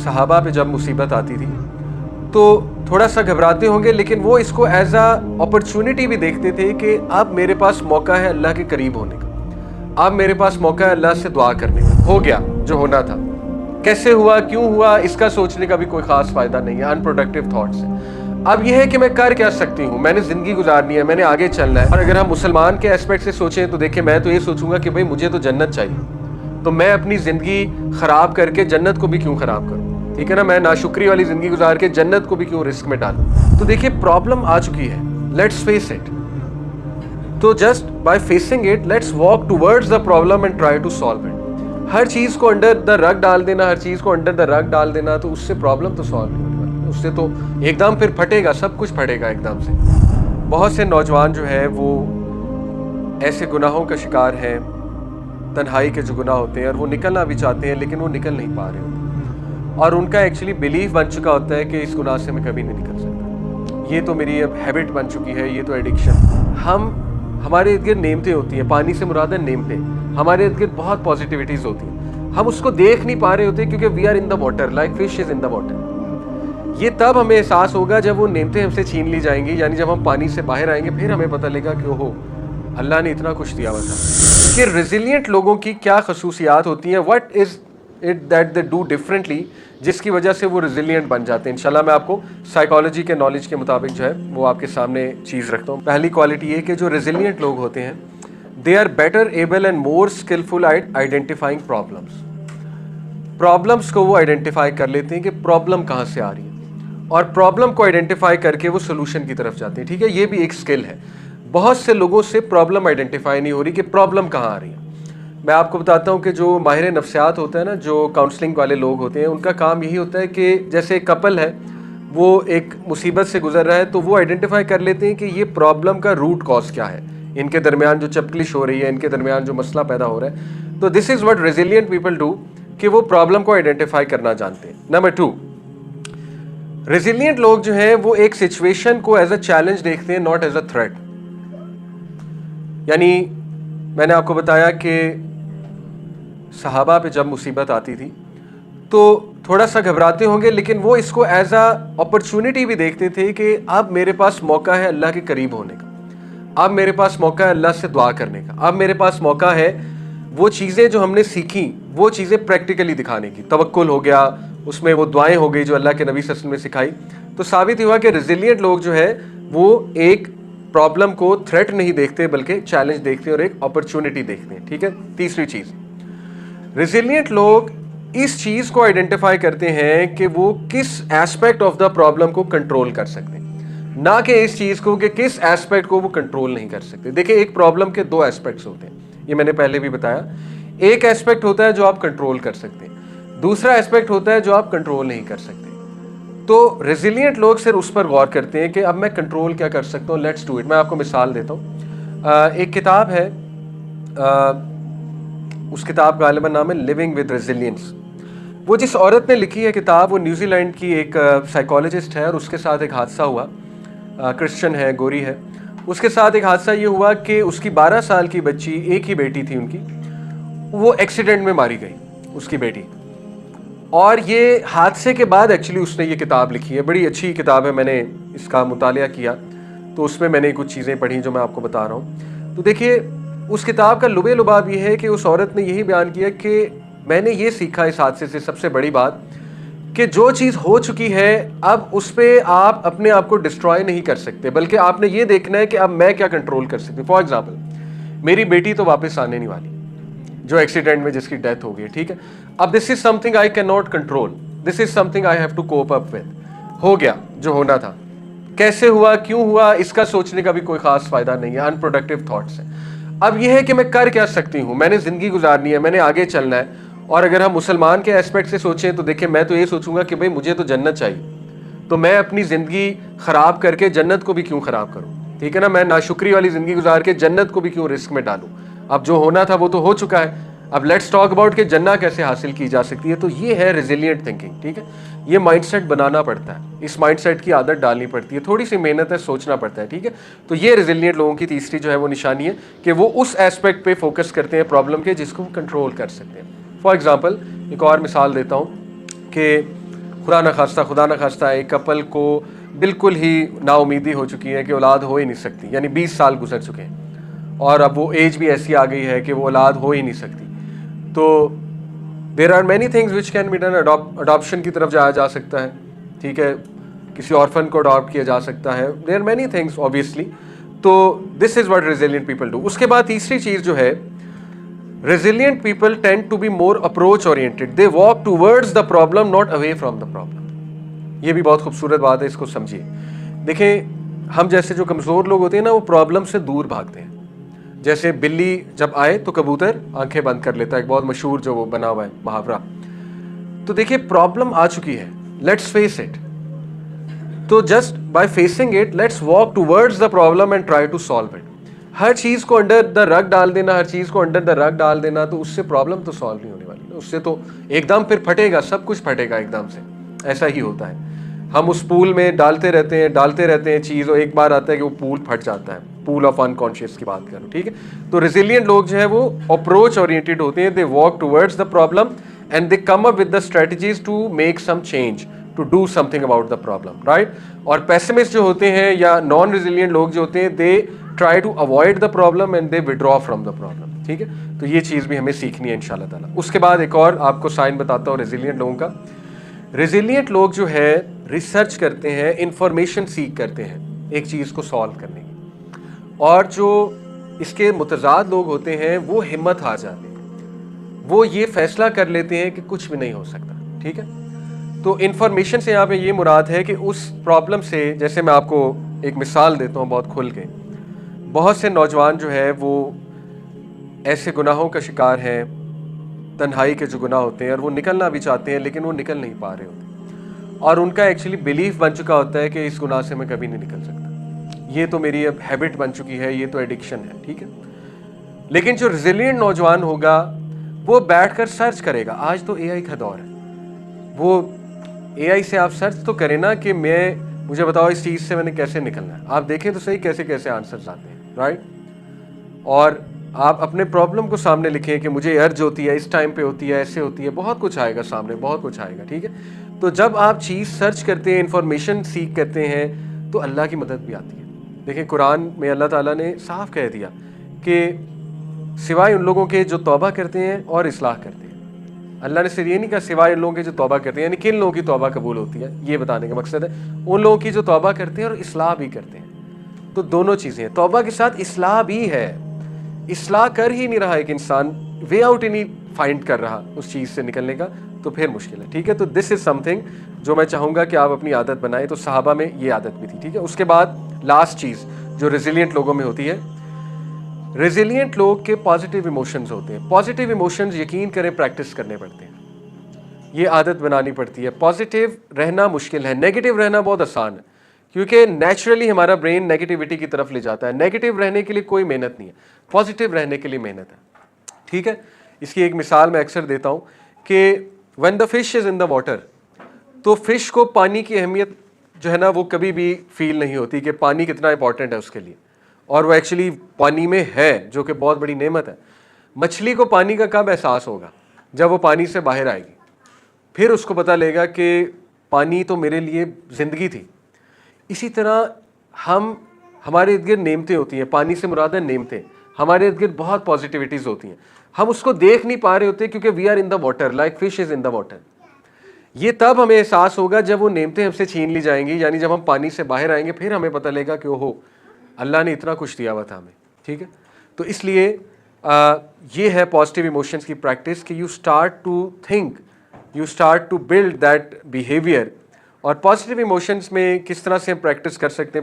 सहाबा पे जब मुसीबत आती थी तो थोड़ा सा घबराते होंगे, लेकिन वो इसको एज अ अपॉर्चुनिटी भी देखते थे कि अब मेरे पास मौका है अल्लाह के करीब होने का, अब मेरे पास मौका है अल्लाह से दुआ करने का। हो गया जो होना था, कैसे हुआ, क्यों हुआ, इसका सोचने का भी कोई खास फायदा नहीं है, अनप्रोडक्टिव थॉट्स है। अब यह है कि मैं कर क्या सकती हूँ, मैंने जिंदगी गुजारनी है, मैंने आगे चलना है। और अगर हम मुसलमान के एस्पेक्ट से सोचें तो देखिए, मैं तो ये सोचूंगा कि भाई मुझे तो जन्नत चाहिए, तो मैं अपनी जिंदगी खराब करके जन्नत को भी क्यों खराब करूँ, ठीक है ना। मैं नाशुक्री वाली जिंदगी गुजार के जन्नत को भी क्यों रिस्क में डालूं। तो देखिए प्रॉब्लम आ चुकी है, लेट्स फेस इट। तो just by facing it let's walk towards the problem and try to solve it. हर चीज को अंडर द रग डाल देना, हर चीज को अंडर द रग डाल देना, तो उससे प्रॉब्लम तो सॉल्व नहीं होने वाली, उससे तो एकदम फिर फटेगा, सब कुछ फटेगा एकदम से। बहुत से नौजवान जो है वो ऐसे गुनाहों का शिकार हैं, तन्हाई के जो गुनाह होते हैं, और वो निकलना भी चाहते हैं लेकिन वो निकल नहीं पा रहे होते, और उनका एक्चुअली बिलीफ बन चुका होता है कि इस गुनाह से मैं कभी नहीं निकल सकता, ये तो मेरी अब हैबिट बन चुकी है, ये तो एडिक्शन। हमारे इर्द गिर्द नेमतें होती हैं, पानी से मुराद है नेमतें, हमारे इर्द गिर्द बहुत पॉजिटिविटीज़ होती हैं, हम उसको देख नहीं पा रहे होते क्योंकि we are in the water like fish is in the water. ये तब हमें एहसास होगा जब वो नेमतें हमसे छीन ली जाएंगी, यानी जब हम पानी से बाहर आएंगे, फिर हमें पता लगेगा कि ओहो अल्लाह ने इतना कुछ दिया हुआ था। कि रेजिलिएंट लोगों की क्या खसूसियात होती हैं, what is it that they do differently, जिसकी वजह से वो रेजिलिएंट बन जाते हैं। इंशाल्लाह मैं आपको साइकोलॉजी के नॉलेज के मुताबिक जो है वो आपके सामने चीज़ रखता हूँ। पहली क्वालिटी ये कि जो रेजिलिएंट लोग होते हैं they are better able and more skillful at identifying problems को वो आइडेंटिफाई कर लेते हैं कि प्रॉब्लम कहाँ से आ रही है, और प्रॉब्लम को आइडेंटिफाई करके वो सोल्यूशन की तरफ जाते हैं। ठीक है, ये भी एक स्किल है। बहुत से लोगों से प्रॉब्लम आइडेंटिफाई नहीं हो रही कि प्रॉब्लम कहाँ आ रही है। मैं आपको बताता हूँ कि जो माहिर नफ्सियात होता है ना, जो काउंसलिंग वाले लोग होते हैं, उनका काम यही होता है कि जैसे एक कपल है, वो एक मुसीबत से गुजर रहा है, तो वो आइडेंटिफाई कर लेते हैं कि ये प्रॉब्लम का रूट कॉज क्या है, इनके दरमियान जो चपकलिश हो रही है, इनके दरमियान जो मसला पैदा हो रहा है। तो this is what resilient people do, कि वो प्रॉब्लम को आइडेंटिफाई करना जानते हैं। नंबर 2, रेजिलिएंट लोग जो हैं वो एक सिचुएशन को एज अ चैलेंज देखते हैं, नॉट एज अ थ्रेट। यानी मैंने आपको बताया कि सहाबा पे जब मुसीबत आती थी तो थोड़ा सा घबराते होंगे, लेकिन वो इसको एज अ अपॉर्चुनिटी भी देखते थे कि अब मेरे पास मौका है अल्लाह के करीब होने का, अब मेरे पास मौका है अल्लाह से दुआ करने का, अब मेरे पास मौका है वो चीज़ें जो हमने सीखी वो चीज़ें प्रैक्टिकली दिखाने की। तवक्कुल हो गया, उसमें वो दुआएं हो गई जो अल्लाह के नबी सल्लल्लाहु अलैहि वसल्लम ने सिखाई। तो साबित हुआ कि रेजिलिएंट लोग जो है वो एक प्रॉब्लम को थ्रेट नहीं देखते बल्कि चैलेंज देखते हैं और एक अपॉर्चुनिटी देखते हैं। ठीक है, तीसरी चीज़, रेजिलिएंट लोग इस चीज़ को आइडेंटिफाई करते हैं कि वो किस एस्पेक्ट ऑफ द प्रॉब्लम को कंट्रोल कर सकते हैं, ना कि इस चीज़ को कि किस एस्पेक्ट को वो कंट्रोल नहीं कर सकते। देखिए, एक प्रॉब्लम के 2 एस्पेक्ट्स होते हैं, ये मैंने पहले भी बताया। एक एस्पेक्ट होता है जो आप कंट्रोल कर सकते हैं, दूसरा एस्पेक्ट होता है जो आप कंट्रोल नहीं कर सकते। तो रेजिलिएंट लोग सिर्फ उस पर गौर करते हैं कि अब मैं कंट्रोल क्या कर सकता हूँ, लेट्स डू इट। मैं आपको मिसाल देता हूँ। एक किताब है, उस किताब का गालिबन नाम है लिविंग विद रेजिलियंस। वो जिस औरत ने लिखी है किताब, वो न्यूजीलैंड की एक साइकोलॉजिस्ट है, और उसके साथ एक हादसा हुआ। क्रिश्चियन है, गोरी है। उसके साथ एक हादसा ये हुआ कि उसकी 12 साल की बच्ची, एक ही बेटी थी उनकी, वो एक्सीडेंट में मारी गई, उसकी बेटी। और ये हादसे के बाद एक्चुअली उसने ये किताब लिखी है, बड़ी अच्छी किताब है। मैंने इसका मुतालिया किया तो उसमें मैंने कुछ चीज़ें पढ़ी जो मैं आपको बता रहा हूँ। तो देखिए, उस किताब का लुबे लुबाब ये है कि उस औरत ने यही बयान किया कि मैंने ये सीखा इस हादसे से, सबसे बड़ी बात, कि जो चीज़ हो चुकी है अब उस पर आप अपने आप को डिस्ट्रॉय नहीं कर सकते, बल्कि आपने ये देखना है कि अब मैं क्या कंट्रोल कर सकती हूँ। फॉर एग्जाम्पल, मेरी बेटी तो वापस आने नहीं वाली, जो एक्सीडेंट में जिसकी डेथ हो गई, ठीक है। अब this is something I can not control, this is something I have to cope up with. हो गया जो होना था, कैसे हुआ, क्यों हुआ, इसका सोचने का भी कोई खास फायदा नहीं है, अनप्रोडक्टिव थॉट्स है। अब यह है कि मैं कर क्या सकती हूँ, मैंने जिंदगी गुजारनी है, मैंने आगे चलना है। और अगर हम मुसलमान के एस्पेक्ट से सोचें तो देखिए, मैं तो ये सोचूंगा कि भाई मुझे तो जन्नत चाहिए, तो मैं अपनी जिंदगी खराब करके जन्नत को भी क्यों खराब करूँ, ठीक है ना। मैं नाशुक्री वाली जिंदगी गुजार के जन्नत को भी क्यों रिस्क में डालूं। अब जो होना था वो तो हो चुका है, अब लेट्स टॉक अबाउट कि जन्नत कैसे हासिल की जा सकती है। तो ये है रेजिलिएंट थिंकिंग, ठीक है। ये माइंडसेट बनाना पड़ता है, इस माइंडसेट की आदत डालनी पड़ती है, थोड़ी सी मेहनत है, सोचना पड़ता है, ठीक है। तो ये रेजिलिएंट लोगों की तीसरी जो है वो निशानी है कि वो उस एस्पेक्ट पे फोकस करते हैं प्रॉब्लम के जिसको कंट्रोल कर सकते हैं। फॉर एग्जाम्पल, एक और मिसाल देता हूँ कि खुदा न खास्ता एक कपल को बिल्कुल ही नाउमीदी हो चुकी है कि औलाद हो ही नहीं सकती, यानी 20 साल गुजर चुके हैं और अब वो एज भी ऐसी आ गई है कि वो औलाद हो ही नहीं सकती। तो there are many things which can be done. Adoption की तरफ जाया जा सकता है, ठीक है, किसी ऑर्फन को अडॉप्ट किया जा सकता है। There are many things obviously. तो this is what resilient people do. उसके बाद तीसरी चीज जो है, resilient people tend to be more approach oriented. They walk towards the problem, not away from the problem. ये भी बहुत खूबसूरत बात है, इसको समझिए। देखें, हम जैसे जो कमजोर लोग होते हैं ना, वो प्रॉब्लम से दूर भागते हैं। जैसे बिल्ली जब आए तो कबूतर आंखें बंद कर लेता है, एक बहुत मशहूर जो वो बना हुआ है मुहावरा। तो देखिए, प्रॉब्लम आ चुकी है, लेट्स फेस इट। तो just by facing it, let's walk towards the problem and try to solve it. हर चीज को अंडर द रग डाल देना, हर चीज को अंडर द रग डाल देना, तो उससे प्रॉब्लम तो सॉल्व नहीं होने वाली। उससे तो एकदम फिर फटेगा, सब कुछ फटेगा एकदम से। ऐसा ही होता है, हम उस पूल में डालते रहते हैं चीज, और एक बार आता है कि वो पूल फट जाता है। पूल ऑफ अनकॉन्शियस की बात करूं, ठीक है। तो रेजिलिएंट लोग जो है वो अप्रोच ओरिएंटेड होते हैं। They walk towards the problem and they come up with the strategies to make some change, to do something about the problem, right. और पेसिमिस्ट जो होते हैं या नॉन रेजिलिएंट लोग जो होते हैं, they try to avoid the problem and they withdraw from the problem, ठीक है। तो ये चीज भी हमें सीखनी है इंशाल्लाह ताला। उसके बाद एक और आपको साइन बताता हूँ रेजिलिएंट लोगों का। रेजिलिएंट लोग जो है रिसर्च करते हैं, इंफॉर्मेशन सीख करते हैं एक चीज को सॉल्व करने की। और जो इसके मुतजाद लोग होते हैं, वो हिम्मत हार जाते हैं, वो ये फैसला कर लेते हैं कि कुछ भी नहीं हो सकता, ठीक है। तो इंफॉर्मेशन से यहाँ पे ये मुराद है कि उस प्रॉब्लम से, जैसे मैं आपको एक मिसाल देता हूँ बहुत खुल के। बहुत से नौजवान जो है वो ऐसे गुनाहों का शिकार हैं, तन्हाई के जो गुनाह होते हैं, और वो निकलना भी चाहते हैं लेकिन वो निकल नहीं पा रहे होते। और उनका एक्चुअली बिलीफ बन चुका होता है कि इस गुनाह से मैं कभी नहीं निकल सकता, ये तो मेरी अब हैबिट बन चुकी है, ये तो एडिक्शन है, ठीक है। लेकिन जो रेजिलिएंट नौजवान होगा, वो बैठकर सर्च करेगा। आज तो एआई का दौर है, वो एआई से आप सर्च तो करें ना कि मुझे बताओ इस चीज़ से मैंने कैसे निकलना है। आप देखें तो सही कैसे कैसे आंसर्स आते हैं, राइट। और आप अपने प्रॉब्लम को सामने लिखें कि मुझे अर्ज होती है, इस टाइम पे होती है, ऐसे होती है, बहुत कुछ आएगा सामने, बहुत कुछ आएगा, ठीक है। तो जब आप चीज़ सर्च करते हैं, इंफॉर्मेशन सीख करते हैं, तो अल्लाह की मदद भी आती है। देखिए, कुरान में अल्लाह ताला ने साफ कह दिया कि सिवाय उन लोगों के जो तौबा करते हैं और इस्लाह करते हैं। अल्लाह ने सिर्फ ये नहीं कहा सिवाय उन लोगों के जो तौबा करते हैं, यानी किन लोगों की तौबा कबूल होती है, ये बताने का मकसद है। उन लोगों की जो तौबा करते हैं और इस्लाह भी करते हैं। तो दोनों चीज़ें हैं, तौबा के साथ इस्लाह भी है। इस्लाह कर ही नहीं रहा एक इंसान, वे आउट ही नहीं फाइंड कर रहा उस चीज़ से निकलने का, तो फिर मुश्किल है, ठीक है। तो दिस इज समथिंग जो मैं चाहूँगा कि आप अपनी आदत बनाएं। तो सहाबा में ये आदत भी थी, ठीक है। उसके बाद लास्ट चीज़ जो रेजिलिएंट लोगों में होती है, रेजिलिएंट लोग के पॉजिटिव इमोशंस होते हैं। पॉजिटिव इमोशंस यकीन करें प्रैक्टिस करने पड़ते हैं, ये आदत बनानी पड़ती है। पॉजिटिव रहना मुश्किल है, नेगेटिव रहना बहुत आसान है, क्योंकि नेचुरली हमारा ब्रेन नेगेटिविटी की तरफ ले जाता है। नेगेटिव रहने के लिए कोई मेहनत नहीं है, पॉजिटिव रहने के लिए मेहनत है, ठीक है। इसकी एक मिसाल मैं अक्सर देता हूँ कि when the fish is in the water, तो फिश को पानी की अहमियत जो है ना, वो कभी भी फील नहीं होती कि पानी कितना इंपॉर्टेंट है उसके लिए, और वो एक्चुअली पानी में है, जो कि बहुत बड़ी नेमत है। मछली को पानी का कब एहसास होगा? जब वो पानी से बाहर आएगी, फिर उसको पता लगेगा कि पानी तो मेरे लिए ज़िंदगी थी। इसी तरह हमारे इर्द गिर्द नेमतें होती हैं, पानी से मुराद है नेमतें। हमारे इर्द गिर्द बहुत पॉजिटिविटीज़ होती हैं, हम उसको देख नहीं पा रहे होते क्योंकि we are in the water, like fish is in the water. ये तब हमें एहसास होगा जब वो नेमतें हमसे छीन ली जाएंगी, यानी जब हम पानी से बाहर आएंगे, फिर हमें पता लगेगा कि ओहो, अल्लाह ने इतना कुछ दिया हुआ था हमें, ठीक है। तो इसलिए ये है पॉजिटिव इमोशंस की प्रैक्टिस कि you start to think, you start to build that behaviour. और पॉजिटिव इमोशंस में किस तरह से हम प्रैक्टिस कर सकते हैं?